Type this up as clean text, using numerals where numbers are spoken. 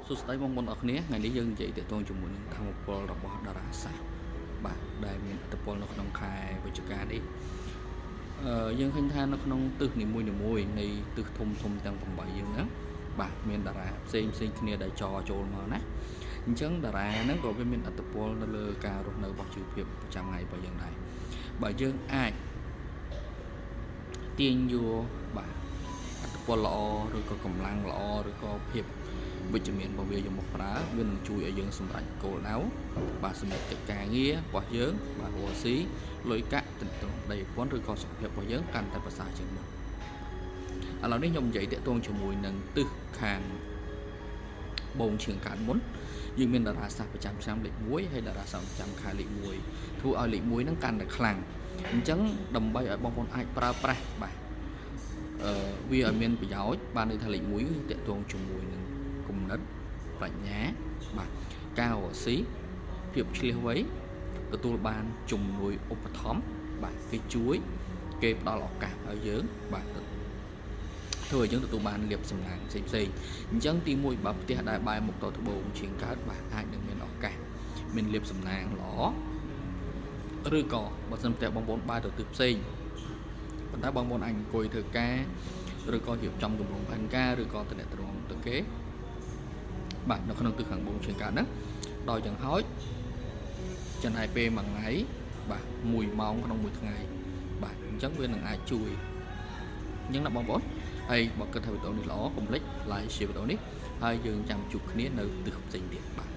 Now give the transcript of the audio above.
សួស្តីបងប្អូនអរគ្នាថ្ងៃនេះយើងនិយាយទាក់ទងជាមួយនឹងធម្មពលរបស់តារាសាស្ត្របាទដែលមានឥទ្ធិពលនៅក្នុងខែវិច្ឆិកានេះយើងឃើញថានៅក្នុងទិសនីមួយៗនៃទិសធំទាំង8យើងហ្នឹងបាទមានតារាផ្សេងគ្នាដែលចរចូលមកណាអញ្ចឹងតារាហ្នឹងក៏វាមានឥទ្ធិពលនៅលើការរស់នៅរបស់ជីវភាពប្រចាំថ្ងៃរបស់យើងដែរបើយើងអាចទាញយកបាទឥទ្ធិពលល្អឬក៏កម្លាំងល្អឬក៏ភាពវិជ្ជមានរបស់វាយកមកប្រើវានឹងជួយឲ្យយើងសម្រេចគោលដៅបាទសម្រាប់កិច្ចការងាររបស់យើងបាទរស់ស៊ីលុយកាក់ទិន្នដីប្រព័ន្ធឬក៏សុខភាពរបស់យើងកាន់តែប្រសើរជាងមុនឥឡូវនេះខ្ញុំនិយាយតាក់ទងជាមួយនឹងទិសខាងបងឈៀងកើតមុនយើងមានតារាសាស្ត្រប្រចាំឆ្នាំលេខ1ហើយតារាសាស្ត្រប្រចាំខែលេខ1ធ្វើឲ្យលេខ1ហ្នឹងកាន់តែខ្លាំងអញ្ចឹងដើម្បីឲ្យបងប្អូនអាចប្រើប្រាស់បាទវាឲ្យមានប្រយោជន៍បានន័យថាលេខ1គឺតាក់ទងជាមួយនឹងគំនិតប្រាជ្ញាបាទការរកស៊ីភាពឆ្លៀសវៃទទួលបានជំនួយឧបត្ថម្ភបាទគេជួយគេផ្ដល់ឱកាសឲ្យយើងបាទធ្វើឲ្យយើងទទួលបានលៀបសំណាងផ្សេងអញ្ចឹងទី1បើផ្ទះដែលបែរមុខទៅត្បូងឈៀងកើតបាទអាចនឹងមានឱកាសមានលៀបសំណាងល្អឬក៏បើសិនផ្ទះបងប្អូនបែរទៅទិសផ្សេងប៉ុន្តែបងប្អូនអាចអង្គុយធ្វើការឬក៏រៀបចំគម្រោងផែនការឬក៏តំណែងទៅគេបាទនៅក្នុងទិសខាងបងឈៀងកើតហ្នឹងដោយយ៉ាងហោចចំណាយពេលមួយថ្ងៃបាទ1ម៉ោងក្នុងមួយថ្ងៃបាទអញ្ចឹងវានឹងអាចជួយអញ្ចឹងណាបងប្អូនហើយបើគិតថាវីដេអូនេះល្អកុំភ្លេច like share វីដេអូនេះហើយយើងចាំជួបគ្នានៅទិសផ្សេងទៀតបាទ